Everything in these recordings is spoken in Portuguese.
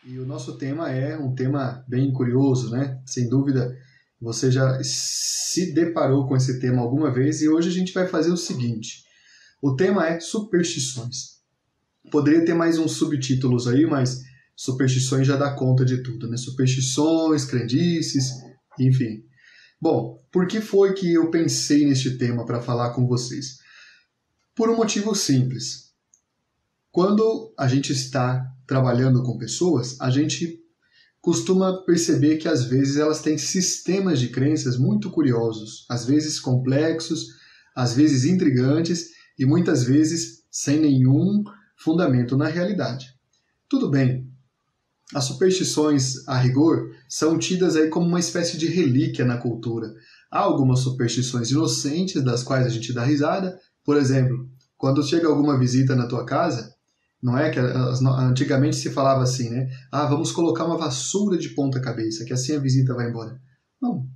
E o nosso tema é um tema bem curioso, né? Sem dúvida, você já se deparou com esse tema alguma vez e hoje a gente vai fazer o seguinte. O tema é superstições. Poderia ter mais uns subtítulos aí, mas superstições já dá conta de tudo, né? Superstições, crendices, enfim. Bom, por que foi que eu pensei neste tema para falar com vocês? Por um motivo simples. Quando a gente está trabalhando com pessoas, a gente costuma perceber que às vezes elas têm sistemas de crenças muito curiosos, às vezes complexos, às vezes intrigantes e muitas vezes sem nenhum fundamento na realidade. Tudo bem, as superstições, a rigor, são tidas aí como uma espécie de relíquia na cultura. Há algumas superstições inocentes das quais a gente dá risada. Por exemplo, quando chega alguma visita na tua casa, não é que antigamente se falava assim, né? Ah, vamos colocar uma vassoura de ponta cabeça, que assim a visita vai embora. Não,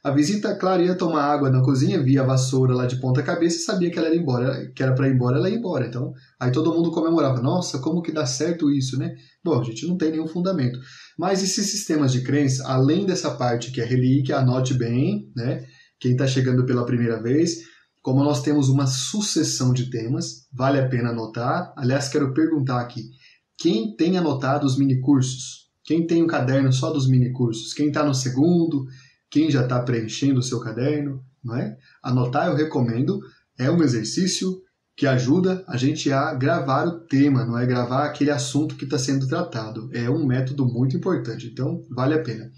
a visita, claro, ia tomar água na cozinha, via a vassoura lá de ponta cabeça e sabia que ela era embora, que era para ir embora, ela ia embora. Então, aí todo mundo comemorava. Nossa, como que dá certo isso, né? Bom, a gente não tem nenhum fundamento. Mas esses sistemas de crença, além dessa parte que é relíquia, anote bem, né? Quem está chegando pela primeira vez, como nós temos uma sucessão de temas, vale a pena anotar. Aliás, quero perguntar aqui, quem tem anotado os minicursos? Quem tem um caderno só dos minicursos? Quem está no segundo? Quem já está preenchendo o seu caderno? Não é? Anotar eu recomendo, é um exercício que ajuda a gente a gravar o tema, não é gravar aquele assunto que está sendo tratado. É um método muito importante, então vale a pena.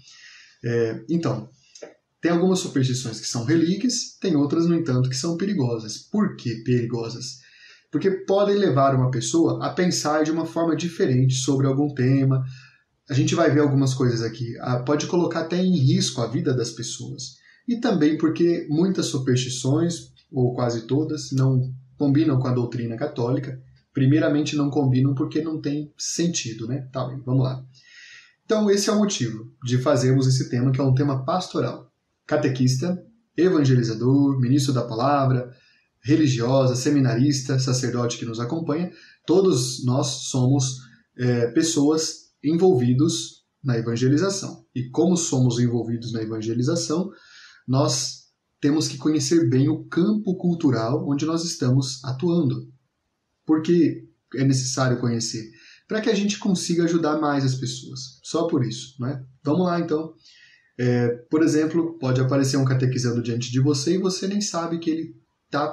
Então, tem algumas superstições que são relíquias, tem outras, no entanto, que são perigosas. Por que perigosas? Porque podem levar uma pessoa a pensar de uma forma diferente sobre algum tema. A gente vai ver algumas coisas aqui. Pode colocar até em risco a vida das pessoas. E também porque muitas superstições, ou quase todas, não combinam com a doutrina católica. Primeiramente, não combinam porque não tem sentido, né? Tá bem, vamos lá. Então, esse é o motivo de fazermos esse tema, que é um tema pastoral. Catequista, evangelizador, ministro da palavra, religiosa, seminarista, sacerdote que nos acompanha, todos nós somos pessoas envolvidos na evangelização. E como somos envolvidos na evangelização, nós temos que conhecer bem o campo cultural onde nós estamos atuando. Por que é necessário conhecer? Para que a gente consiga ajudar mais as pessoas. Só por isso, né? Vamos lá, então. Por exemplo, pode aparecer um catequizando diante de você e você nem sabe que ele está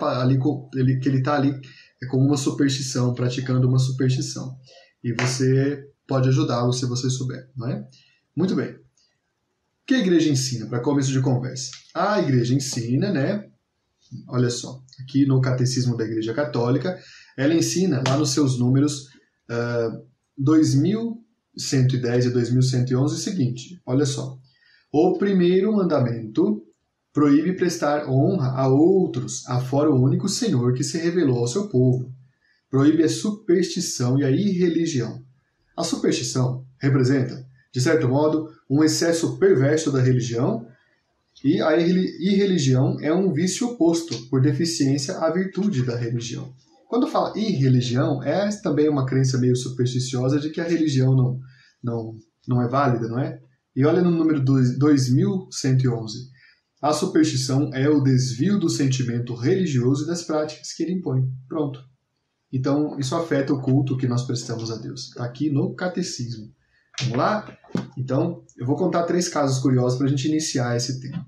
ali, com uma superstição, praticando uma superstição. E você pode ajudá-lo se você souber, não é? Muito bem. O que a igreja ensina, para começo de conversa? A igreja ensina, né? Olha só, aqui no Catecismo da Igreja Católica, ela ensina lá nos seus números 2110 e 2111 o seguinte, olha só. O primeiro mandamento proíbe prestar honra a outros, afora o único Senhor que se revelou ao seu povo. Proíbe a superstição e a irreligião. A superstição representa, de certo modo, um excesso perverso da religião, e a irreligião é um vício oposto, por deficiência à virtude da religião. Quando fala irreligião, é também uma crença meio supersticiosa de que a religião não é válida, não é? E olha no número 2111. A superstição é o desvio do sentimento religioso e das práticas que ele impõe. Pronto. Então, isso afeta o culto que nós prestamos a Deus. Está aqui no Catecismo. Vamos lá? Então, eu vou contar 3 casos curiosos para a gente iniciar esse tema.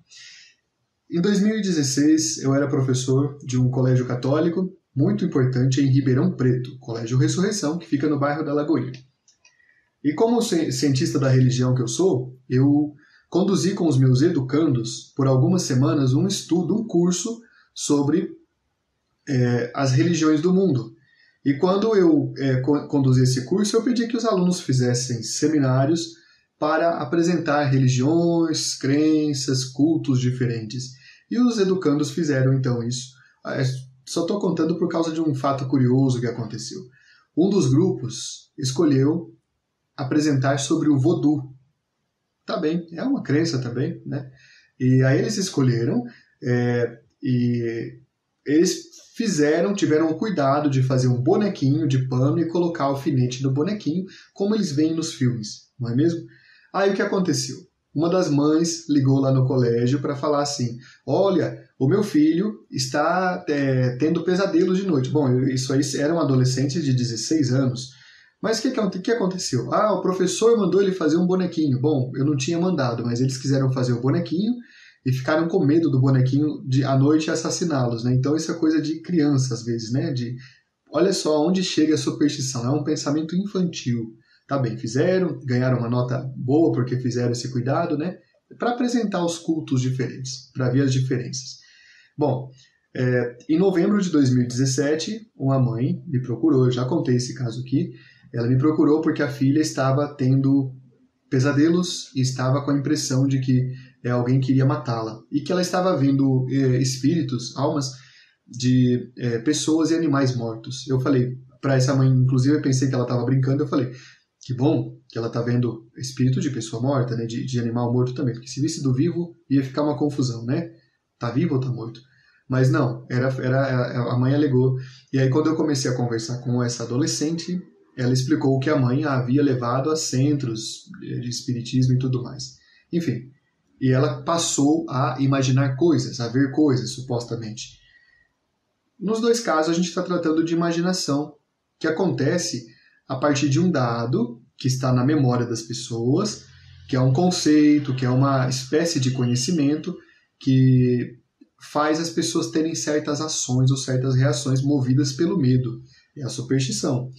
Em 2016, eu era professor de um colégio católico muito importante em Ribeirão Preto, Colégio Ressurreição, que fica no bairro da Lagoinha. E como cientista da religião que eu sou, eu conduzi com os meus educandos, por algumas semanas, um curso sobre as religiões do mundo. E quando eu conduzi esse curso, eu pedi que os alunos fizessem seminários para apresentar religiões, crenças, cultos diferentes. E os educandos fizeram então isso. Só estou contando por causa de um fato curioso que aconteceu. Um dos grupos escolheu apresentar sobre o vodu. Tá bem, é uma crença também, né? E aí eles escolheram e eles tiveram o cuidado de fazer um bonequinho de pano e colocar alfinete no bonequinho, como eles veem nos filmes, não é mesmo? Aí o que aconteceu? Uma das mães ligou lá no colégio para falar assim, olha, o meu filho está tendo pesadelos de noite. Bom, isso aí era um adolescente de 16 anos. Mas o que aconteceu? Ah, o professor mandou ele fazer um bonequinho. Bom, eu não tinha mandado, mas eles quiseram fazer o bonequinho e ficaram com medo do bonequinho à noite assassiná-los, né? Então isso é coisa de criança às vezes, né? Olha só onde chega a superstição, é um pensamento infantil. Tá bem, ganharam uma nota boa porque fizeram esse cuidado, né? Para apresentar os cultos diferentes, para ver as diferenças. Bom, em novembro de 2017, uma mãe me procurou, eu já contei esse caso aqui, ela me procurou porque a filha estava tendo pesadelos e estava com a impressão de que alguém queria matá-la. E que ela estava vendo espíritos, almas de pessoas e animais mortos. Eu falei para essa mãe, inclusive eu pensei que ela estava brincando, eu falei, que bom que ela está vendo espírito de pessoa morta, né, de animal morto também, porque se visse do vivo ia ficar uma confusão, né? Tá vivo ou tá morto? Mas não, a mãe alegou. E aí quando eu comecei a conversar com essa adolescente, ela explicou que a mãe a havia levado a centros de espiritismo e tudo mais. Enfim, e ela passou a imaginar coisas, a ver coisas, supostamente. Nos dois casos, a gente está tratando de imaginação, que acontece a partir de um dado que está na memória das pessoas, que é um conceito, que é uma espécie de conhecimento que faz as pessoas terem certas ações ou certas reações movidas pelo medo. É a superstição.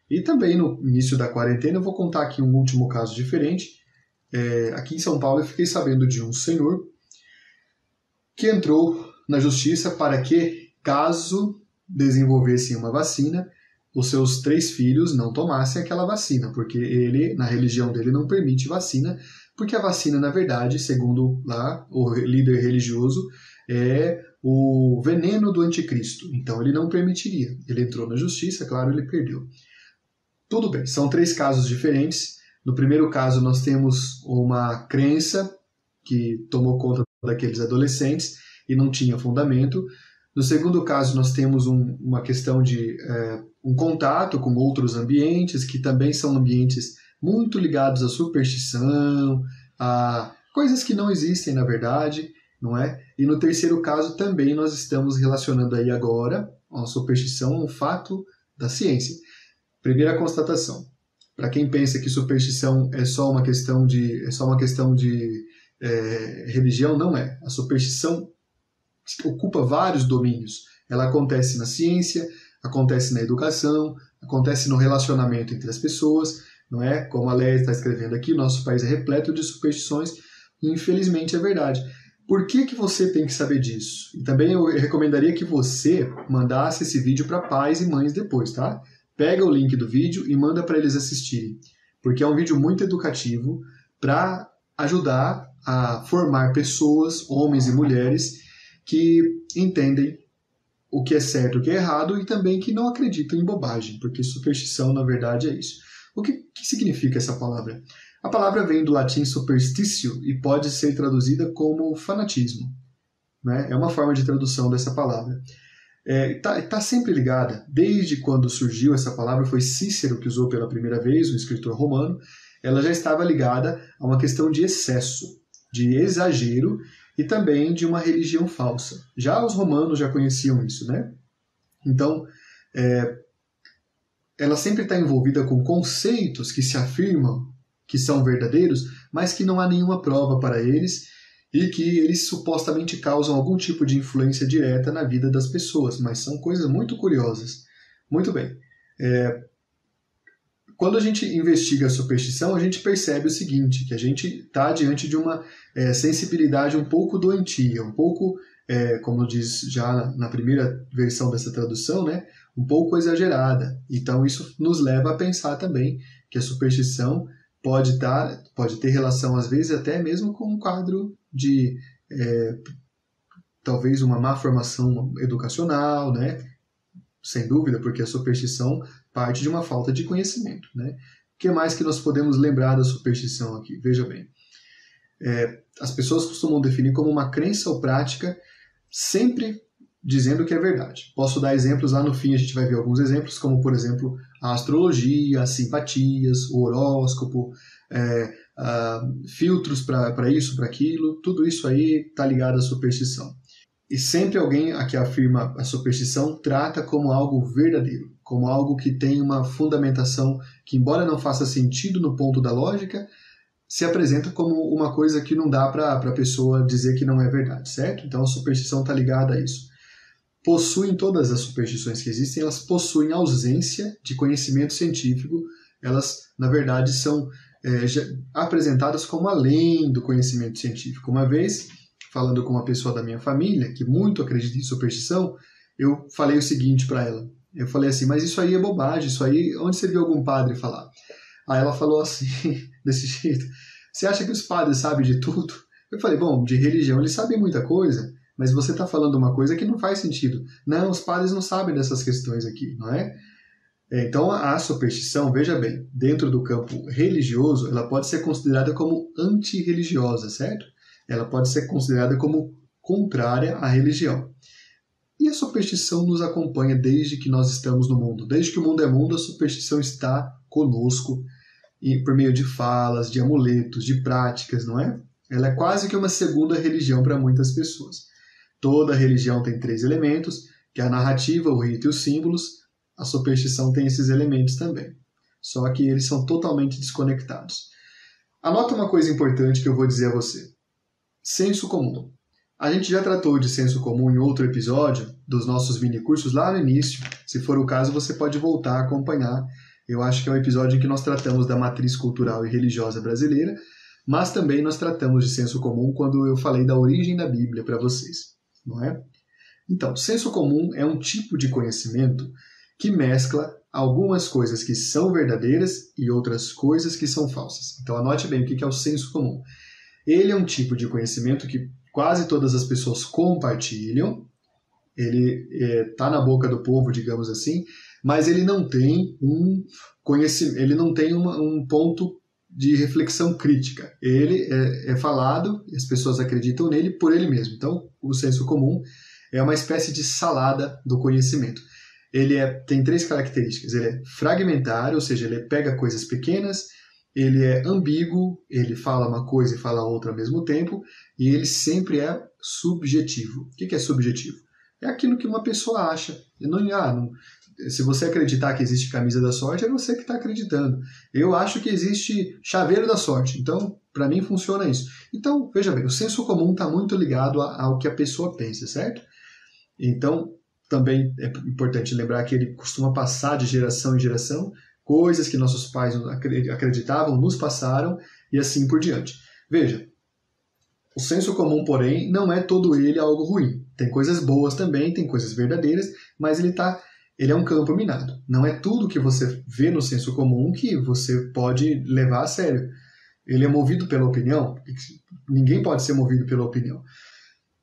E também no início da quarentena eu vou contar aqui um último caso diferente. Aqui em São Paulo eu fiquei sabendo de um senhor que entrou na justiça para que, caso desenvolvessem uma vacina, os seus 3 filhos não tomassem aquela vacina, porque ele, na religião dele, não permite vacina, porque a vacina, na verdade, segundo lá o líder religioso, é o veneno do anticristo. Então ele não permitiria. Ele entrou na justiça, claro, ele perdeu. Tudo bem, são 3 casos diferentes. No primeiro caso, nós temos uma crença que tomou conta daqueles adolescentes e não tinha fundamento. No segundo caso, nós temos uma questão de um contato com outros ambientes, que também são ambientes muito ligados à superstição, a coisas que não existem na verdade, não é? E no terceiro caso também nós estamos relacionando aí agora a superstição a um fato da ciência. Primeira constatação. Para quem pensa que superstição é só uma questão de religião, não é. A superstição ocupa vários domínios. Ela acontece na ciência, acontece na educação, acontece no relacionamento entre as pessoas, não é? Como a Léa está escrevendo aqui, nosso país é repleto de superstições e infelizmente é verdade. Por que você tem que saber disso? E também eu recomendaria que você mandasse esse vídeo para pais e mães depois, tá? Pega o link do vídeo e manda para eles assistirem, porque é um vídeo muito educativo para ajudar a formar pessoas, homens e mulheres, que entendem o que é certo e o que é errado e também que não acreditam em bobagem, porque superstição, na verdade, é isso. O que significa essa palavra? A palavra vem do latim superstitio e pode ser traduzida como fanatismo, né? É uma forma de tradução dessa palavra. Tá sempre ligada, desde quando surgiu essa palavra, foi Cícero que usou pela primeira vez, um escritor romano, ela já estava ligada a uma questão de excesso, de exagero e também de uma religião falsa. Já os romanos já conheciam isso, né? Então, ela sempre está envolvida com conceitos que se afirmam que são verdadeiros, mas que não há nenhuma prova para eles e que eles supostamente causam algum tipo de influência direta na vida das pessoas, mas são coisas muito curiosas. Muito bem. Quando a gente investiga a superstição, a gente percebe o seguinte, que a gente está diante de uma sensibilidade um pouco doentia, um pouco, como diz já na primeira versão dessa tradução, né, um pouco exagerada. Então isso nos leva a pensar também que a superstição pode ter relação, às vezes, até mesmo com um quadro de talvez uma má formação educacional, né? Sem dúvida, porque a superstição parte de uma falta de conhecimento, né? O que mais que nós podemos lembrar da superstição aqui? Veja bem, as pessoas costumam definir como uma crença ou prática sempre dizendo que é verdade. Posso dar exemplos lá no fim, a gente vai ver alguns exemplos, como, por exemplo, a astrologia, as simpatias, o horóscopo, filtros para isso, para aquilo, tudo isso aí está ligado à superstição. E sempre alguém que afirma a superstição trata como algo verdadeiro, como algo que tem uma fundamentação que, embora não faça sentido no ponto da lógica, se apresenta como uma coisa que não dá para a pessoa dizer que não é verdade, certo? Então a superstição está ligada a isso. Possuem todas as superstições que existem, elas possuem ausência de conhecimento científico, elas, na verdade, são apresentadas como além do conhecimento científico. Uma vez, falando com uma pessoa da minha família, que muito acredita em superstição, eu falei o seguinte para ela. Eu falei assim, mas isso aí é bobagem, isso aí, onde você viu algum padre falar? Aí ela falou assim, desse jeito, você acha que os padres sabem de tudo? Eu falei, bom, de religião eles sabem muita coisa, mas você está falando uma coisa que não faz sentido. Não, os padres não sabem dessas questões aqui, não é? Então a superstição, veja bem, dentro do campo religioso, ela pode ser considerada como antirreligiosa, certo? Ela pode ser considerada como contrária à religião. E a superstição nos acompanha desde que nós estamos no mundo. Desde que o mundo é mundo, a superstição está conosco, e por meio de falas, de amuletos, de práticas, não é? Ela é quase que uma segunda religião para muitas pessoas. Toda religião tem 3 elementos, que é a narrativa, o rito e os símbolos. A superstição tem esses elementos também. Só que eles são totalmente desconectados. Anota uma coisa importante que eu vou dizer a você. Senso comum. A gente já tratou de senso comum em outro episódio dos nossos minicursos lá no início. Se for o caso, você pode voltar a acompanhar. Eu acho que é um episódio em que nós tratamos da matriz cultural e religiosa brasileira, mas também nós tratamos de senso comum quando eu falei da origem da Bíblia para vocês, não é? Então, senso comum é um tipo de conhecimento que mescla algumas coisas que são verdadeiras e outras coisas que são falsas. Então, anote bem o que é o senso comum. Ele é um tipo de conhecimento que quase todas as pessoas compartilham, ele está na boca do povo, digamos assim, mas ele não tem um conhecimento, ele não tem um ponto de reflexão crítica. Ele é falado, e as pessoas acreditam nele por ele mesmo. Então, o senso comum é uma espécie de salada do conhecimento. Ele tem 3 características. Ele é fragmentário, ou seja, ele pega coisas pequenas, ele é ambíguo, ele fala uma coisa e fala outra ao mesmo tempo, e ele sempre é subjetivo. O que é subjetivo? É aquilo que uma pessoa acha. Se você acreditar que existe camisa da sorte, é você que está acreditando. Eu acho que existe chaveiro da sorte, então, para mim, funciona isso. Então, veja bem, o senso comum está muito ligado ao que a pessoa pensa, certo? Então, também é importante lembrar que ele costuma passar de geração em geração, coisas que nossos pais acreditavam, nos passaram, e assim por diante. Veja, o senso comum, porém, não é todo ele algo ruim. Tem coisas boas também, tem coisas verdadeiras, mas ele é um campo minado. Não é tudo que você vê no senso comum que você pode levar a sério. Ele é movido pela opinião. Ninguém pode ser movido pela opinião.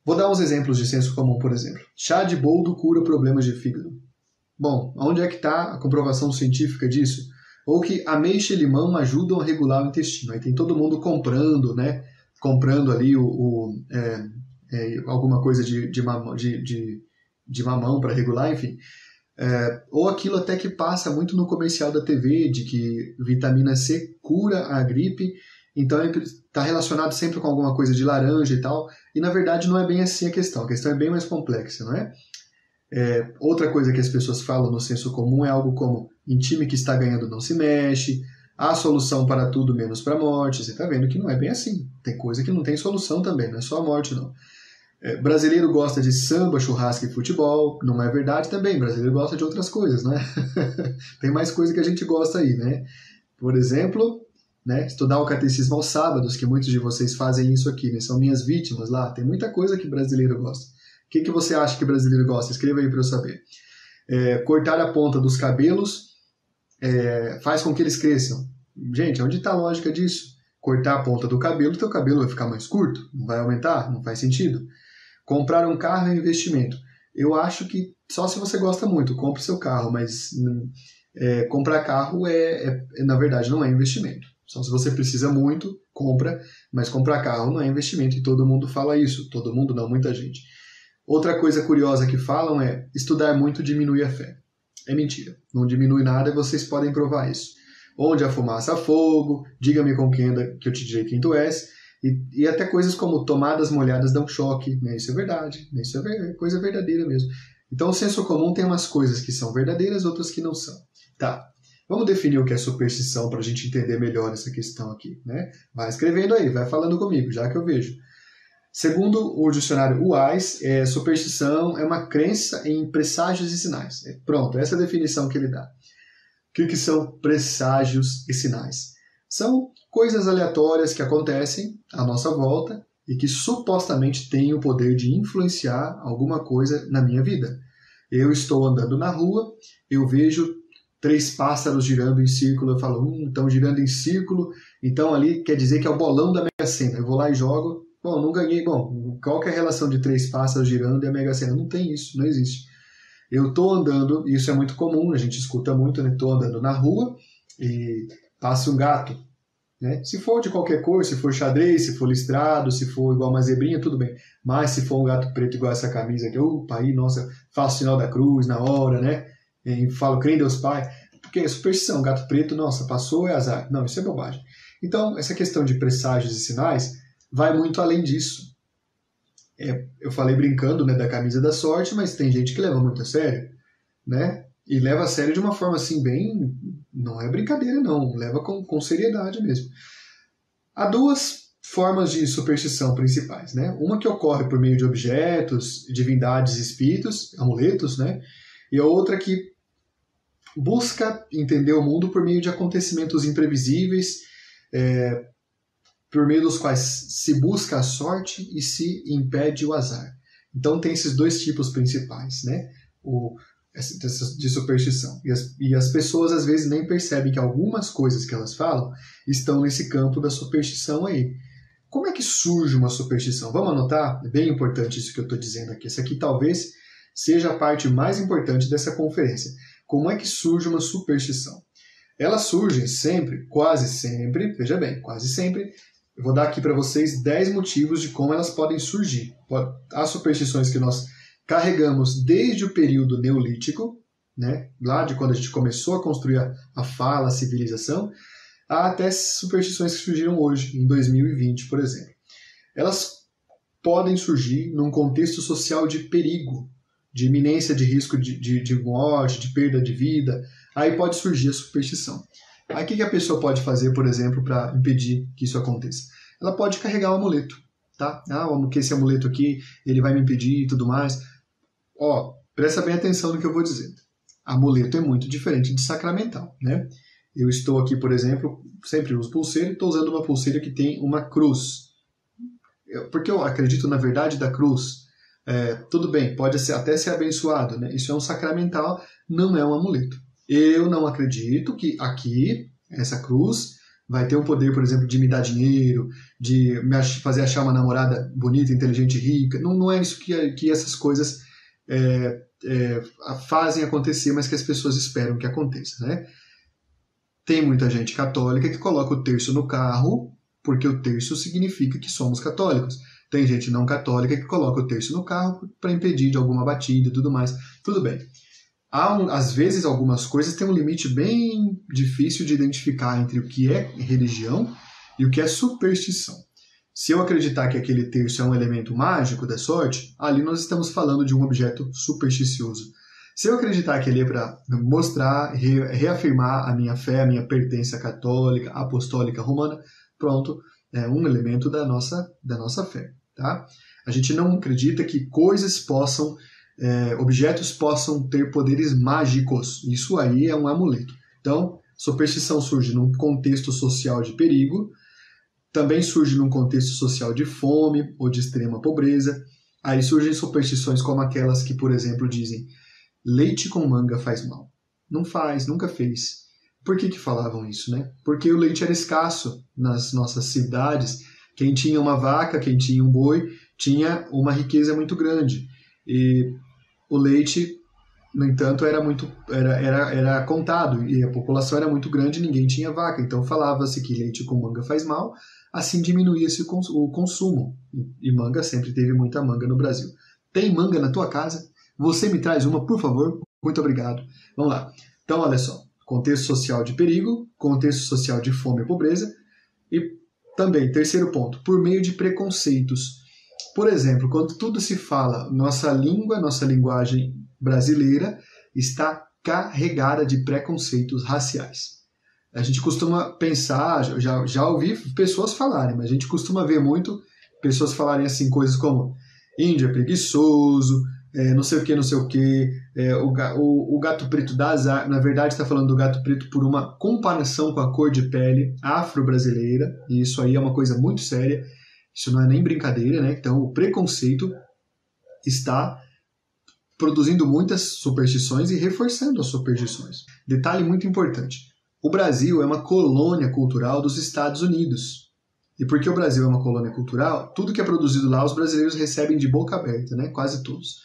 Vou dar uns exemplos de senso comum, por exemplo. Chá de boldo cura problemas de fígado. Bom, onde é que está a comprovação científica disso? Ou que ameixa e limão ajudam a regular o intestino. Aí tem todo mundo comprando, né? Comprando ali alguma coisa de mamão para regular, enfim. Ou aquilo até que passa muito no comercial da TV, de que vitamina C cura a gripe, então está relacionado sempre com alguma coisa de laranja e tal, e na verdade não é bem assim a questão é bem mais complexa, não é? Outra coisa que as pessoas falam no senso comum é algo como, em time que está ganhando não se mexe, há solução para tudo menos para a morte. Você está vendo que não é bem assim, tem coisa que não tem solução também, não é só a morte não. Brasileiro gosta de samba, churrasco e futebol. Não é verdade também. Brasileiro gosta de outras coisas, né? Tem mais coisa que a gente gosta aí, né? Por exemplo, né, estudar o catecismo aos sábados, que muitos de vocês fazem isso aqui, né? São minhas vítimas lá. Tem muita coisa que brasileiro gosta. O que você acha que brasileiro gosta? Escreva aí para eu saber. Cortar a ponta dos cabelos faz com que eles cresçam. Gente, onde está a lógica disso? Cortar a ponta do cabelo, teu cabelo vai ficar mais curto? Não vai aumentar? Não faz sentido. Comprar um carro é investimento. Eu acho que só se você gosta muito, compre seu carro, mas comprar carro na verdade não é investimento. Só se você precisa muito, compra, mas comprar carro não é investimento e todo mundo fala isso. Todo mundo não, muita gente. Outra coisa curiosa que falam é estudar muito diminui a fé. É mentira. Não diminui nada e vocês podem provar isso. Onde a fumaça há fogo, diga-me com quem anda, que eu te direi quem tu és. E até coisas como tomadas molhadas dão choque. Né? Isso é verdade. Isso é coisa verdadeira mesmo. Então o senso comum tem umas coisas que são verdadeiras, outras que não são. Tá. Vamos definir o que é superstição para a gente entender melhor essa questão aqui. Né? Vai escrevendo aí, vai falando comigo, já que eu vejo. Segundo o dicionário Wise, superstição é uma crença em presságios e sinais. Pronto, essa é a definição que ele dá. O que são presságios e sinais? São coisas aleatórias que acontecem à nossa volta e que supostamente têm o poder de influenciar alguma coisa na minha vida. Eu estou andando na rua, eu vejo 3 pássaros girando em círculo, eu falo, estão girando em círculo, então ali quer dizer que é o bolão da Mega Sena. Eu vou lá e jogo, bom, não ganhei, bom, qual que é a relação de 3 pássaros girando e a Mega Sena? Não tem isso, não existe. Eu estou andando, e isso é muito comum, a gente escuta muito, né? Estou andando na rua e passa um gato. Né? Se for de qualquer cor, se for xadrez, se for listrado, se for igual uma zebrinha, tudo bem. Mas se for um gato preto igual essa camisa aqui, opa, aí, nossa, faço o sinal da cruz na hora, né? E falo, crê em Deus Pai. Porque é superstição, gato preto, nossa, passou, é azar. Não, isso é bobagem. Então, essa questão de presságios e sinais vai muito além disso. Eu falei brincando, né, da camisa da sorte, mas tem gente que leva muito a sério, né? E leva a sério de uma forma assim bem... Não é brincadeira, não. Leva com seriedade mesmo. Há 2 formas de superstição principais, né? Uma que ocorre por meio de objetos, divindades, espíritos, amuletos, né? E a outra que busca entender o mundo por meio de acontecimentos imprevisíveis, por meio dos quais se busca a sorte e se impede o azar. Então tem esses 2 tipos principais, né? De superstição. E as pessoas às vezes nem percebem que algumas coisas que elas falam estão nesse campo da superstição aí. Como é que surge uma superstição? Vamos anotar? É bem importante isso que eu estou dizendo aqui. Essa aqui talvez seja a parte mais importante dessa conferência. Como é que surge uma superstição? Elas surgem sempre, quase sempre, veja bem, quase sempre. Eu vou dar aqui para vocês 10 motivos de como elas podem surgir. Há superstições que nós carregamos desde o período neolítico, né, lá de quando a gente começou a construir a fala, a civilização, até superstições que surgiram hoje, em 2020, por exemplo. Elas podem surgir num contexto social de perigo, de iminência de risco de morte, de perda de vida. Aí pode surgir a superstição. Aí o que a pessoa pode fazer, por exemplo, para impedir que isso aconteça? Ela pode carregar um amuleto. Tá? Que esse amuleto aqui, ele vai me impedir e tudo mais. Presta bem atenção no que eu vou dizer. Amuleto é muito diferente de sacramental, né? Eu estou aqui, por exemplo, sempre uso pulseira e estou usando uma pulseira que tem uma cruz. Porque eu acredito na verdade da cruz. Tudo bem, pode até ser abençoado, né? Isso é um sacramental, não é um amuleto. Eu não acredito que aqui, essa cruz, vai ter o poder, por exemplo, de me dar dinheiro, de me fazer achar uma namorada bonita, inteligente e rica. Não é isso que essas coisas fazem acontecer, mas que as pessoas esperam que aconteça, né? Tem muita gente católica que coloca o terço no carro, porque o terço significa que somos católicos. Tem gente não católica que coloca o terço no carro para impedir de alguma batida e tudo mais. Tudo bem. Às vezes, algumas coisas têm um limite bem difícil de identificar entre o que é religião e o que é superstição. Se eu acreditar que aquele terço é um elemento mágico da sorte, ali nós estamos falando de um objeto supersticioso. Se eu acreditar que ele é para mostrar, reafirmar a minha fé, a minha pertença católica, apostólica, romana, pronto, é um elemento da nossa fé. Tá? A gente não acredita que objetos possam ter poderes mágicos. Isso aí é um amuleto. Então, superstição surge num contexto social de perigo, também surge num contexto social de fome ou de extrema pobreza. Aí surgem superstições como aquelas que, por exemplo, dizem leite com manga faz mal. Não faz, nunca fez. Por que falavam isso, né? Porque o leite era escasso nas nossas cidades. Quem tinha uma vaca, quem tinha um boi, tinha uma riqueza muito grande. E o leite, no entanto, era contado, e a população era muito grande e ninguém tinha vaca. Então falava-se que leite com manga faz mal, assim diminuía-se o consumo. E manga, sempre teve muita manga no Brasil. Tem manga na tua casa? Você me traz uma, por favor? Muito obrigado. Vamos lá. Então, olha só. Contexto social de perigo, contexto social de fome e pobreza. E também, terceiro ponto, por meio de preconceitos. Por exemplo, quando tudo se fala, nossa língua, nossa linguagem brasileira está carregada de preconceitos raciais. A gente costuma pensar, já ouvi pessoas falarem, mas a gente costuma ver muito pessoas falarem assim, coisas como índio é preguiçoso, não sei o que, o gato preto dá azar. Na verdade, está falando do gato preto por uma comparação com a cor de pele afro-brasileira, e isso aí é uma coisa muito séria, isso não é nem brincadeira, né? Então, o preconceito está produzindo muitas superstições e reforçando as superstições. Detalhe muito importante, o Brasil é uma colônia cultural dos Estados Unidos. E porque o Brasil é uma colônia cultural, tudo que é produzido lá, os brasileiros recebem de boca aberta, né? Quase todos.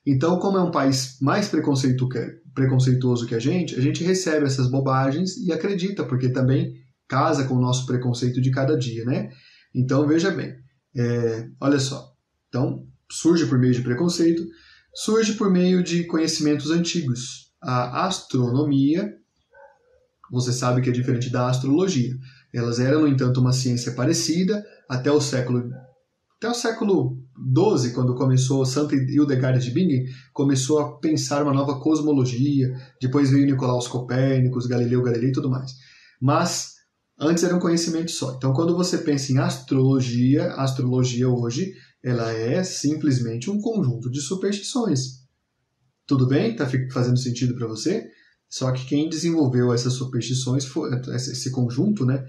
Então, como é um país mais preconceituoso que a gente recebe essas bobagens e acredita, porque também casa com o nosso preconceito de cada dia, né? Então, veja bem, olha só. Então, surge por meio de preconceito, surge por meio de conhecimentos antigos. A astronomia, você sabe que é diferente da astrologia. Elas eram, no entanto, uma ciência parecida até o século XII, quando começou Santa Hildegard de Bingen, começou a pensar uma nova cosmologia, depois veio Nicolaus Copérnicos, Galileu Galilei e tudo mais. Mas antes era um conhecimento só. Então, quando você pensa em astrologia, a astrologia hoje, ela é simplesmente um conjunto de superstições. Tudo bem? Está fazendo sentido para você? Só que quem desenvolveu essas superstições, esse conjunto, né,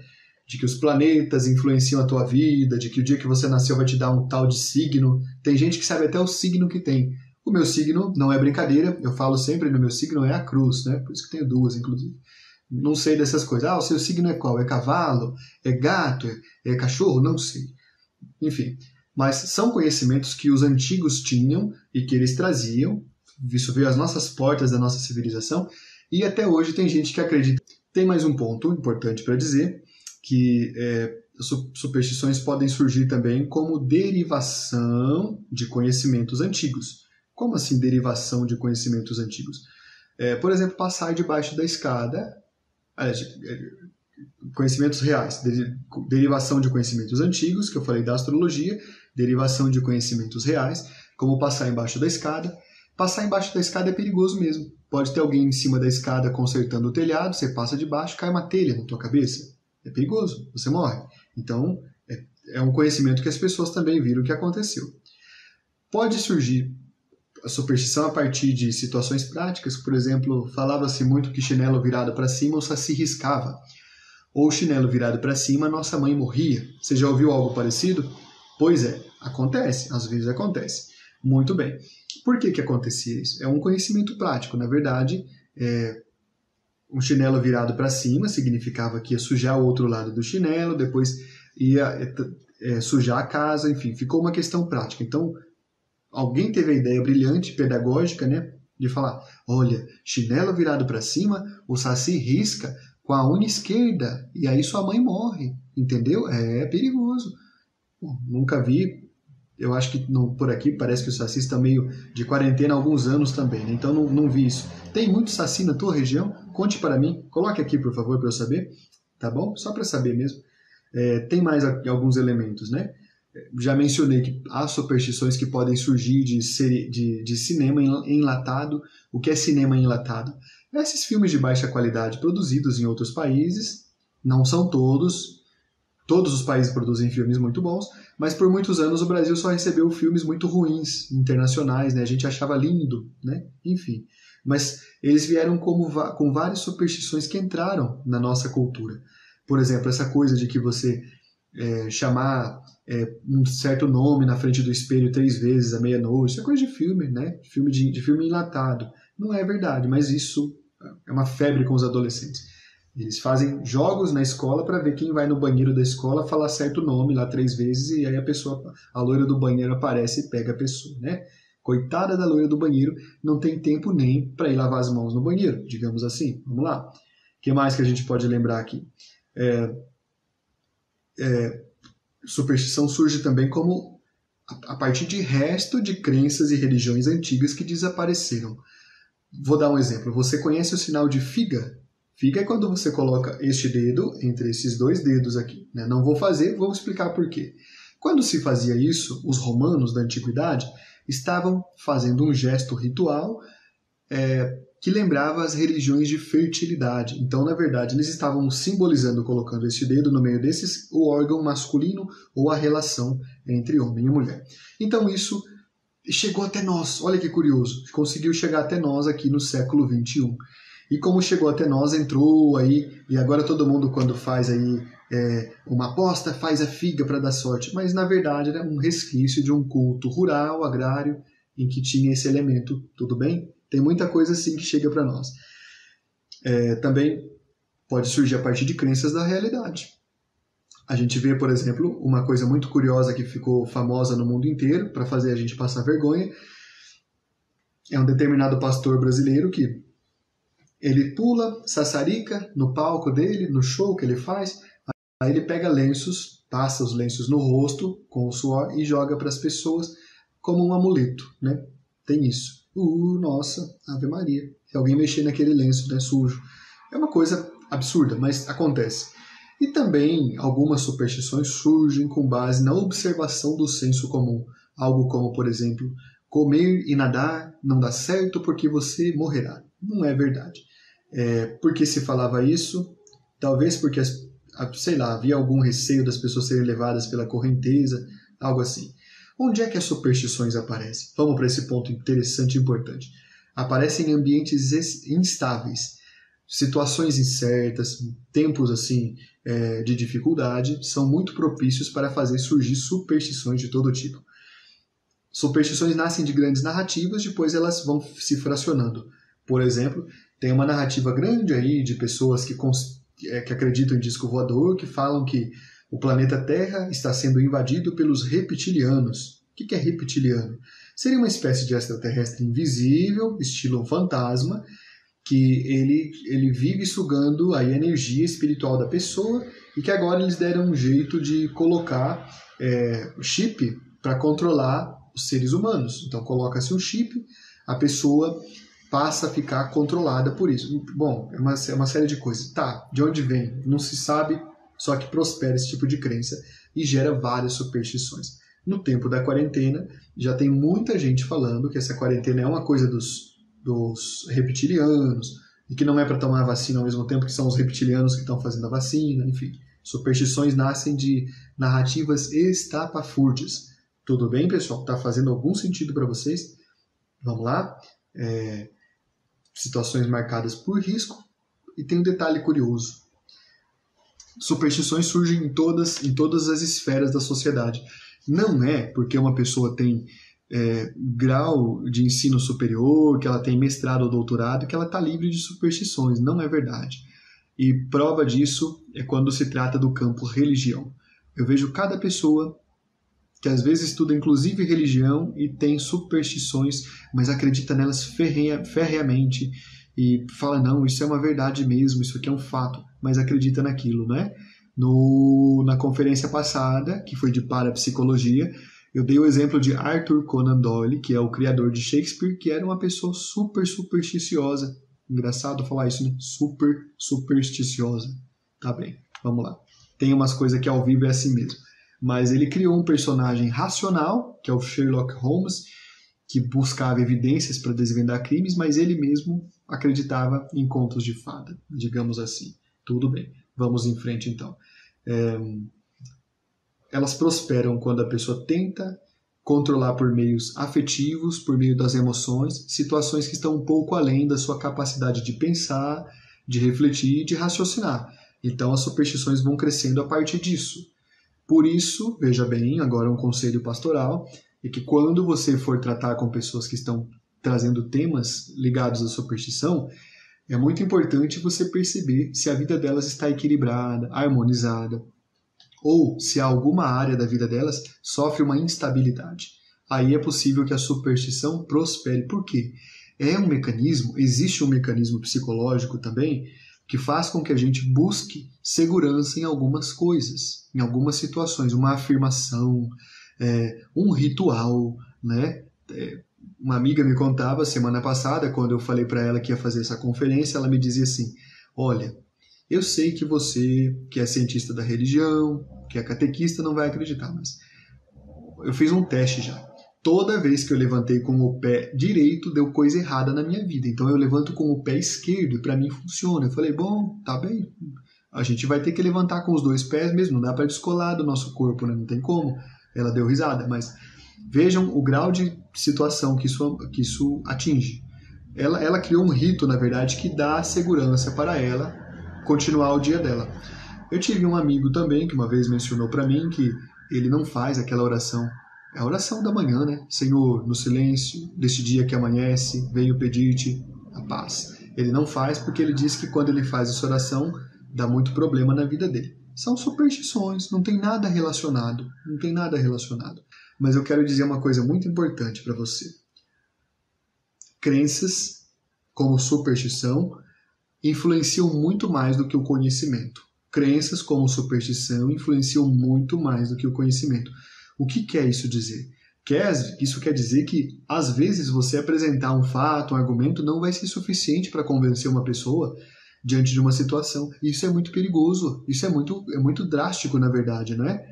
de que os planetas influenciam a tua vida, de que o dia que você nasceu vai te dar um tal de signo. Tem gente que sabe até o signo que tem. O meu signo não é brincadeira, eu falo sempre no meu signo é a cruz, né? Por isso que tenho duas, inclusive. Não sei dessas coisas. O seu signo é qual? É cavalo? É gato? É cachorro? Não sei. Enfim, mas são conhecimentos que os antigos tinham e que eles traziam. Isso veio às nossas portas da nossa civilização e até hoje tem gente que acredita. Tem mais um ponto importante para dizer, que superstições podem surgir também como derivação de conhecimentos antigos. Como assim derivação de conhecimentos antigos? Por exemplo, passar debaixo da escada, conhecimentos reais, derivação de conhecimentos antigos, que eu falei da astrologia, derivação de conhecimentos reais, como passar embaixo da escada. Passar embaixo da escada é perigoso mesmo. Pode ter alguém em cima da escada consertando o telhado, você passa debaixo, cai uma telha na tua cabeça. É perigoso, você morre. Então, é um conhecimento que as pessoas também viram que aconteceu. Pode surgir a superstição a partir de situações práticas, por exemplo, falava-se muito que chinelo virado para cima o saci riscava, ou chinelo virado para cima nossa mãe morria. Você já ouviu algo parecido? Pois é, acontece, às vezes acontece. Muito bem. Por que acontecia isso? É um conhecimento prático, na verdade, um chinelo virado para cima significava que ia sujar o outro lado do chinelo, depois ia sujar a casa, enfim, ficou uma questão prática. Então, alguém teve a ideia brilhante, pedagógica, né, de falar, olha, chinelo virado para cima, o saci risca com a unha esquerda, e aí sua mãe morre, entendeu? É perigoso. Bom, nunca vi. Eu acho que por aqui parece que o saci está meio de quarentena há alguns anos também, né? Então não vi isso. Tem muito saci na tua região? Conte para mim. Coloque aqui, por favor, para eu saber. Tá bom? Só para saber mesmo. Tem mais alguns elementos, né? Já mencionei que há superstições que podem surgir de cinema enlatado. O que é cinema enlatado? Esses filmes de baixa qualidade produzidos em outros países, não são todos. Todos os países produzem filmes muito bons, mas por muitos anos o Brasil só recebeu filmes muito ruins, internacionais, né? A gente achava lindo, né? Enfim. Mas eles vieram com várias superstições que entraram na nossa cultura. Por exemplo, essa coisa de que você chamar um certo nome na frente do espelho 3 vezes à meia-noite, isso é coisa de filme, né? De filme enlatado. Não é verdade, mas isso é uma febre com os adolescentes. Eles fazem jogos na escola para ver quem vai no banheiro da escola falar certo nome lá 3 vezes e aí a loira do banheiro aparece e pega a pessoa, né? Coitada da loira do banheiro, não tem tempo nem para ir lavar as mãos no banheiro, digamos assim. Vamos lá. O que mais que a gente pode lembrar aqui? Superstição surge também como a partir de resto de crenças e religiões antigas que desapareceram. Vou dar um exemplo. Você conhece o sinal de figa? Figa é quando você coloca este dedo entre esses dois dedos aqui, né? Não vou fazer, vou explicar por quê. Quando se fazia isso, os romanos da antiguidade estavam fazendo um gesto ritual que lembrava as religiões de fertilidade. Então, na verdade, eles estavam simbolizando, colocando este dedo no meio desses, o órgão masculino ou a relação entre homem e mulher. Então, isso chegou até nós. Olha que curioso. Conseguiu chegar até nós aqui no século XXI. E como chegou até nós, entrou aí, e agora todo mundo, quando faz aí uma aposta, faz a figa para dar sorte. Mas, na verdade, era um resquício de um culto rural, agrário, em que tinha esse elemento. Tudo bem? Tem muita coisa assim que chega para nós. Também pode surgir a partir de crenças da realidade. A gente vê, por exemplo, uma coisa muito curiosa que ficou famosa no mundo inteiro, para fazer a gente passar vergonha. É um determinado pastor brasileiro que ele pula, sassarica no palco dele, no show que ele faz, aí ele pega lenços, passa os lenços no rosto com o suor e joga para as pessoas como um amuleto, né? Tem isso. Nossa, Ave Maria. Se alguém mexer naquele lenço, né, sujo. É uma coisa absurda, mas acontece. E também algumas superstições surgem com base na observação do senso comum. Algo como, por exemplo, comer e nadar não dá certo porque você morrerá. Não é verdade. Por que se falava isso? Talvez porque, sei lá, havia algum receio das pessoas serem levadas pela correnteza, algo assim. Onde é que as superstições aparecem? Vamos para esse ponto interessante e importante. Aparecem em ambientes instáveis, situações incertas, tempos assim de dificuldade, são muito propícios para fazer surgir superstições de todo tipo. Superstições nascem de grandes narrativas, depois elas vão se fracionando. Por exemplo, tem uma narrativa grande aí de pessoas que acreditam em disco voador, que falam que o planeta Terra está sendo invadido pelos reptilianos. O que é reptiliano? Seria uma espécie de extraterrestre invisível, estilo fantasma, que ele vive sugando a energia espiritual da pessoa e que agora eles deram um jeito de colocar o chip para controlar os seres humanos. Então coloca-se um chip, a pessoa passa a ficar controlada por isso. Bom, é uma série de coisas. Tá, de onde vem? Não se sabe, só que prospera esse tipo de crença e gera várias superstições. No tempo da quarentena, já tem muita gente falando que essa quarentena é uma coisa dos reptilianos e que não é para tomar a vacina ao mesmo tempo que são os reptilianos que estão fazendo a vacina, enfim. Superstições nascem de narrativas estapafúrdias. Tudo bem, pessoal? Está fazendo algum sentido para vocês? Vamos lá? Situações marcadas por risco. E tem um detalhe curioso. Superstições surgem em todas as esferas da sociedade. Não é porque uma pessoa tem grau de ensino superior, que ela tem mestrado ou doutorado, que ela está livre de superstições. Não é verdade. E prova disso é quando se trata do campo religião. Eu vejo cada pessoa que às vezes estuda inclusive religião e tem superstições, mas acredita nelas ferreamente e fala, não, isso é uma verdade mesmo, isso aqui é um fato, mas acredita naquilo, né? Na conferência passada, que foi de parapsicologia, eu dei o exemplo de Arthur Conan Doyle, que é o criador de Shakespeare, que era uma pessoa super supersticiosa. Engraçado falar isso, né? Super supersticiosa. Tá bem, vamos lá. Tem umas coisas que ao vivo é assim mesmo. Mas ele criou um personagem racional, que é o Sherlock Holmes, que buscava evidências para desvendar crimes, mas ele mesmo acreditava em contos de fada, digamos assim. Tudo bem, vamos em frente então. Elas prosperam quando a pessoa tenta controlar por meios afetivos, por meio das emoções, situações que estão um pouco além da sua capacidade de pensar, de refletir e de raciocinar. Então as superstições vão crescendo a partir disso. Por isso, veja bem, agora um conselho pastoral, é que quando você for tratar com pessoas que estão trazendo temas ligados à superstição, é muito importante você perceber se a vida delas está equilibrada, harmonizada, ou se alguma área da vida delas sofre uma instabilidade. Aí é possível que a superstição prospere. Por quê? Existe um mecanismo psicológico também que faz com que a gente busque segurança em algumas coisas, em algumas situações, uma afirmação, um ritual, né? Uma amiga me contava semana passada, quando eu falei para ela que ia fazer essa conferência, ela me dizia assim, olha, eu sei que você, que é cientista da religião, que é catequista, não vai acreditar, mas eu fiz um teste já. Toda vez que eu levantei com o pé direito, deu coisa errada na minha vida. Então eu levanto com o pé esquerdo e para mim funciona. Eu falei, bom, tá bem. A gente vai ter que levantar com os dois pés mesmo, não dá para descolar do nosso corpo, né? Não tem como. Ela deu risada, mas vejam o grau de situação que isso atinge. Ela criou um rito, na verdade, que dá segurança para ela continuar o dia dela. Eu tive um amigo também que uma vez mencionou para mim que ele não faz aquela oração. É a oração da manhã, né? Senhor, no silêncio deste dia que amanhece, venho pedir-te a paz. Ele não faz porque ele diz que quando ele faz essa oração, dá muito problema na vida dele. São superstições, não tem nada relacionado. Não tem nada relacionado. Mas eu quero dizer uma coisa muito importante para você. Crenças, como superstição, influenciam muito mais do que o conhecimento. Crenças, como superstição, influenciam muito mais do que o conhecimento. O que quer isso dizer? Isso quer dizer que, às vezes, você apresentar um fato, um argumento, não vai ser suficiente para convencer uma pessoa diante de uma situação. Isso é muito perigoso, isso é muito drástico, na verdade, não é?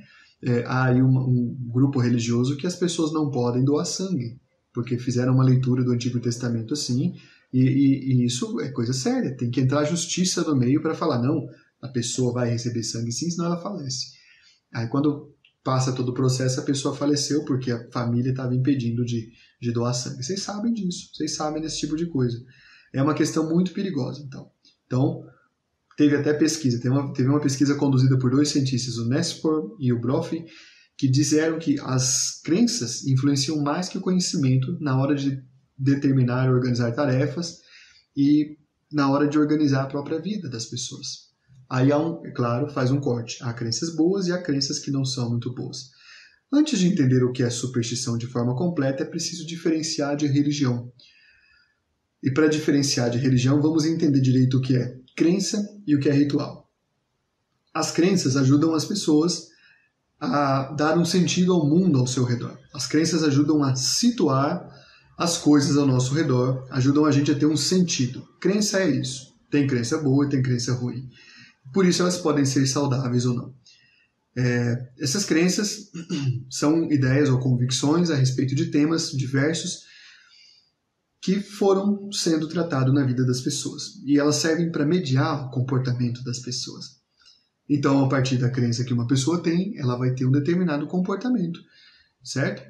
Há aí um grupo religioso que as pessoas não podem doar sangue, porque fizeram uma leitura do Antigo Testamento assim, e isso é coisa séria. Tem que entrar a justiça no meio para falar, não, a pessoa vai receber sangue sim, senão ela falece. Aí quando passa todo o processo, a pessoa faleceu porque a família estava impedindo de doar sangue. Vocês sabem disso, vocês sabem desse tipo de coisa. É uma questão muito perigosa, então. Então, teve até pesquisa, teve uma pesquisa conduzida por 2 cientistas, o Nespor e o Brophy, que disseram que as crenças influenciam mais que o conhecimento na hora de determinar e organizar tarefas e na hora de organizar a própria vida das pessoas. Aí, é claro, faz um corte. Há crenças boas e há crenças que não são muito boas. Antes de entender o que é superstição de forma completa, é preciso diferenciar de religião. E para diferenciar de religião, vamos entender direito o que é crença e o que é ritual. As crenças ajudam as pessoas a dar um sentido ao mundo ao seu redor. As crenças ajudam a situar as coisas ao nosso redor, ajudam a gente a ter um sentido. Crença é isso. Tem crença boa e tem crença ruim. Por isso elas podem ser saudáveis ou não. Essas crenças são ideias ou convicções a respeito de temas diversos que foram sendo tratados na vida das pessoas. E elas servem para mediar o comportamento das pessoas. Então, a partir da crença que uma pessoa tem, ela vai ter um determinado comportamento, certo?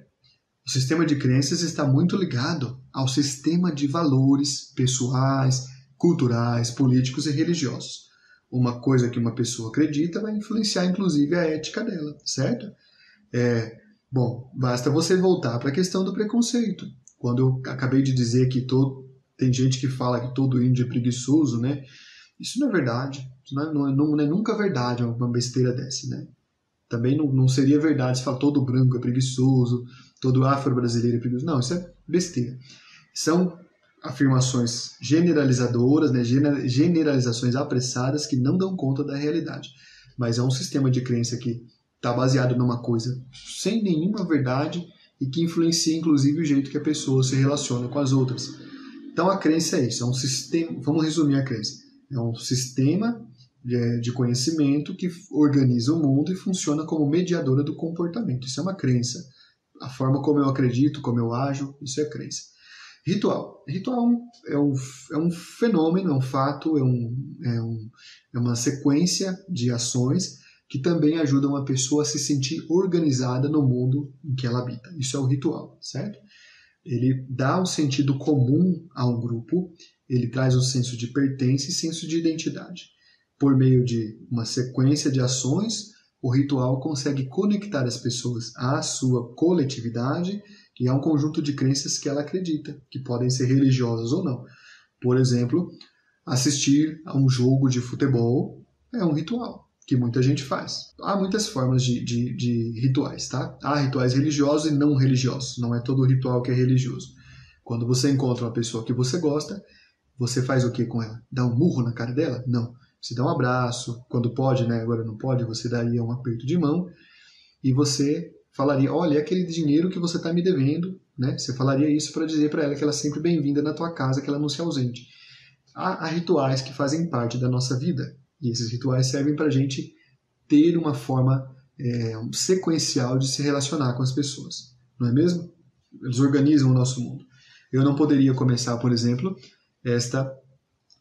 O sistema de crenças está muito ligado ao sistema de valores pessoais, culturais, políticos e religiosos. Uma coisa que uma pessoa acredita vai influenciar, inclusive, a ética dela, certo? Bom, basta você voltar para a questão do preconceito. Quando eu acabei de dizer que tem gente que fala que todo índio é preguiçoso, né? Isso não é verdade. Isso não é nunca verdade uma besteira dessa, né? Também não seria verdade se falar todo branco é preguiçoso, todo afro-brasileiro é preguiçoso. Não, isso é besteira. São afirmações generalizadoras, né? Generalizações apressadas que não dão conta da realidade. Mas é um sistema de crença que está baseado numa coisa sem nenhuma verdade e que influencia, inclusive, o jeito que a pessoa se relaciona com as outras. Então, a crença é isso, é um sistema, vamos resumir a crença, é um sistema de conhecimento que organiza o mundo e funciona como mediadora do comportamento. Isso é uma crença. A forma como eu acredito, como eu ajo, isso é crença. Ritual. Ritual é um fenômeno, é um fato, é uma sequência de ações que também ajudam a pessoa a se sentir organizada no mundo em que ela habita. Isso é o ritual, certo? Ele dá um sentido comum a um grupo, ele traz um senso de pertença e senso de identidade. Por meio de uma sequência de ações, o ritual consegue conectar as pessoas à sua coletividade e a um conjunto de crenças que ela acredita, que podem ser religiosas ou não. Por exemplo, assistir a um jogo de futebol é um ritual que muita gente faz. Há muitas formas de rituais, tá? Há rituais religiosos e não religiosos. Não é todo ritual que é religioso. Quando você encontra uma pessoa que você gosta, você faz o que com ela? Dá um murro na cara dela? Não. Você dá um abraço. Quando pode, né? Agora não pode, você daria um aperto de mão. E você falaria, olha, é aquele dinheiro que você está me devendo, né? Você falaria isso para dizer para ela que ela é sempre bem-vinda na tua casa, que ela não se ausente. Há rituais que fazem parte da nossa vida, e esses rituais servem para a gente ter uma forma sequencial de se relacionar com as pessoas, não é mesmo? Eles organizam o nosso mundo. Eu não poderia começar, por exemplo, esta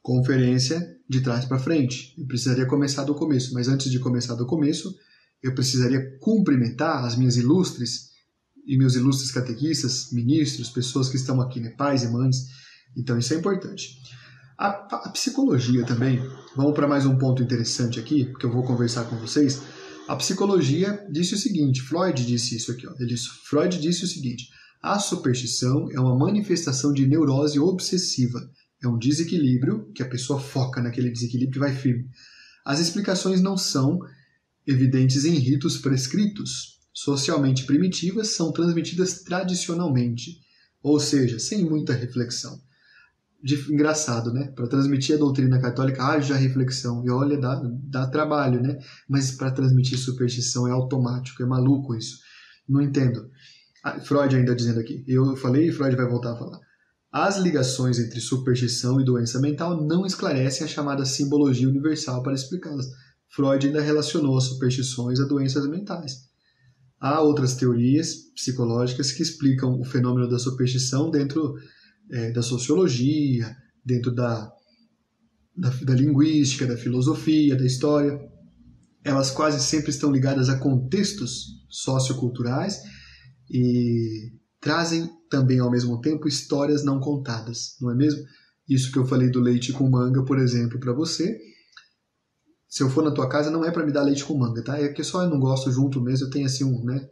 conferência de trás para frente. Eu precisaria começar do começo, mas antes de começar do começo, eu precisaria cumprimentar as minhas ilustres e meus ilustres catequistas, ministros, pessoas que estão aqui, né, pais e mães. Então isso é importante. A psicologia também, vamos para mais um ponto interessante aqui, que eu vou conversar com vocês. A psicologia disse o seguinte, Freud disse isso aqui, ó, Freud disse o seguinte, a superstição é uma manifestação de neurose obsessiva, é um desequilíbrio, que a pessoa foca naquele desequilíbrio e vai firme. As explicações não são evidentes em ritos prescritos, socialmente primitivas, são transmitidas tradicionalmente, ou seja, sem muita reflexão. Engraçado, né? Para transmitir a doutrina católica haja reflexão, e olha, dá trabalho, né? Mas para transmitir superstição é automático, é maluco isso. Não entendo. Freud ainda dizendo aqui, eu falei e Freud vai voltar a falar. As ligações entre superstição e doença mental não esclarecem a chamada simbologia universal para explicá-las. Freud ainda relacionou as superstições a doenças mentais. Há outras teorias psicológicas que explicam o fenômeno da superstição dentro da sociologia, dentro da linguística, da filosofia, da história. Elas quase sempre estão ligadas a contextos socioculturais e trazem também, ao mesmo tempo, histórias não contadas, não é mesmo? Isso que eu falei do leite com manga, por exemplo, para você. Se eu for na tua casa, não é para me dar leite com manga, tá? É que só eu não gosto junto mesmo, eu tenho assim né?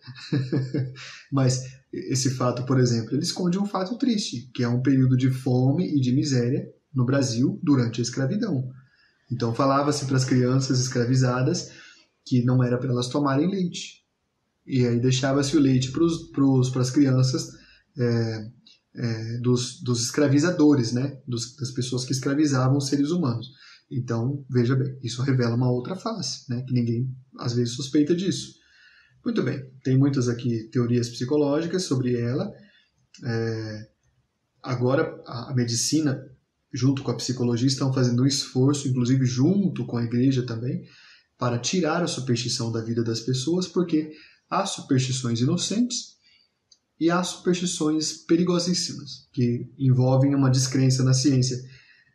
Mas esse fato, por exemplo, ele esconde um fato triste, que é um período de fome e de miséria no Brasil durante a escravidão. Então falava-se para as crianças escravizadas que não era para elas tomarem leite. E aí deixava-se o leite para as crianças dos escravizadores, né? Das pessoas que escravizavam os seres humanos. Então, veja bem, isso revela uma outra face, né? Que ninguém, às vezes, suspeita disso. Muito bem, tem muitas aqui teorias psicológicas sobre ela. Agora, a medicina, junto com a psicologia, estão fazendo um esforço, inclusive junto com a igreja também, para tirar a superstição da vida das pessoas, porque há superstições inocentes e há superstições perigosíssimas, que envolvem uma descrença na ciência.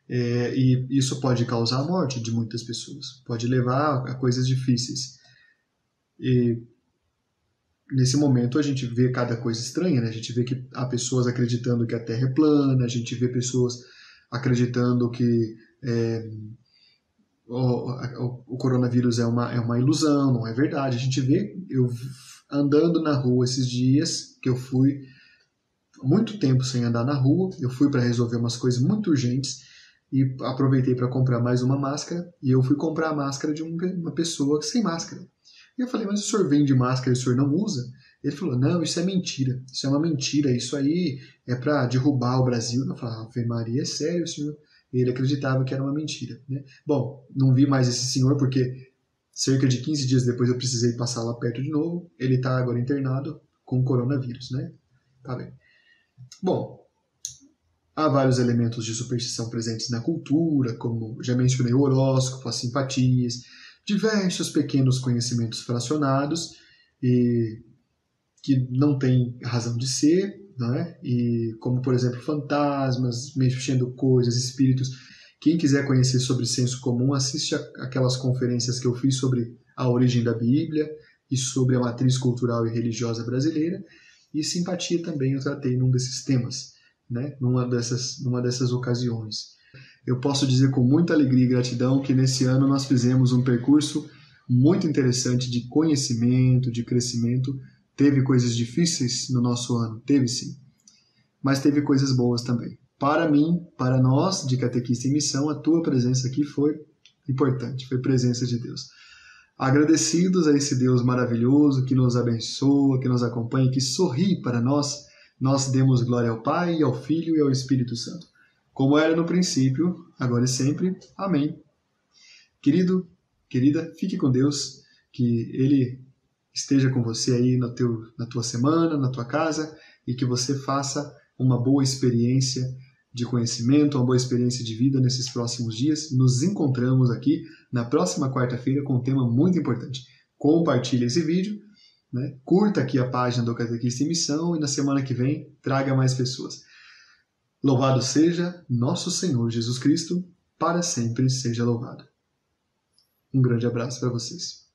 E isso pode causar a morte de muitas pessoas, pode levar a coisas difíceis. E nesse momento a gente vê cada coisa estranha, né? A gente vê que há pessoas acreditando que a Terra é plana, a gente vê pessoas acreditando que o coronavírus é uma ilusão, não é verdade. A gente vê, eu andando na rua esses dias, que eu fui muito tempo sem andar na rua, eu fui para resolver umas coisas muito urgentes, e aproveitei para comprar mais uma máscara, e eu fui comprar a máscara de uma pessoa sem máscara. E eu falei, mas o senhor vende máscara e o senhor não usa? Ele falou, não, isso é mentira, isso é uma mentira, isso aí é para derrubar o Brasil. Eu falei, Ave Maria, é sério, senhor? E ele acreditava que era uma mentira, né? Bom, não vi mais esse senhor porque cerca de 15 dias depois eu precisei passar lá perto de novo. Ele está agora internado com coronavírus, né? Tá bem. Bom, há vários elementos de superstição presentes na cultura, como já mencionei o horóscopo, as simpatias, diversos pequenos conhecimentos fracionados e que não têm razão de ser, não é? E como, por exemplo, fantasmas, mexendo coisas, espíritos. Quem quiser conhecer sobre senso comum, assiste aquelas conferências que eu fiz sobre a origem da Bíblia e sobre a matriz cultural e religiosa brasileira. E simpatia também eu tratei num desses temas, né? numa dessas ocasiões. Eu posso dizer com muita alegria e gratidão que nesse ano nós fizemos um percurso muito interessante de conhecimento, de crescimento. Teve coisas difíceis no nosso ano? Teve sim. Mas teve coisas boas também. Para mim, para nós, de Catequista em Missão, a tua presença aqui foi importante, foi presença de Deus. Agradecidos a esse Deus maravilhoso que nos abençoa, que nos acompanha, que sorri para nós, nós demos glória ao Pai, ao Filho e ao Espírito Santo. Como era no princípio, agora e sempre. Amém. Querido, querida, fique com Deus, que Ele esteja com você aí na tua semana, na tua casa, e que você faça uma boa experiência de conhecimento, uma boa experiência de vida nesses próximos dias. Nos encontramos aqui na próxima quarta-feira com um tema muito importante. Compartilhe esse vídeo, né? Curta aqui a página do Catequista em Missão e na semana que vem traga mais pessoas. Louvado seja nosso Senhor Jesus Cristo, para sempre seja louvado. Um grande abraço para vocês.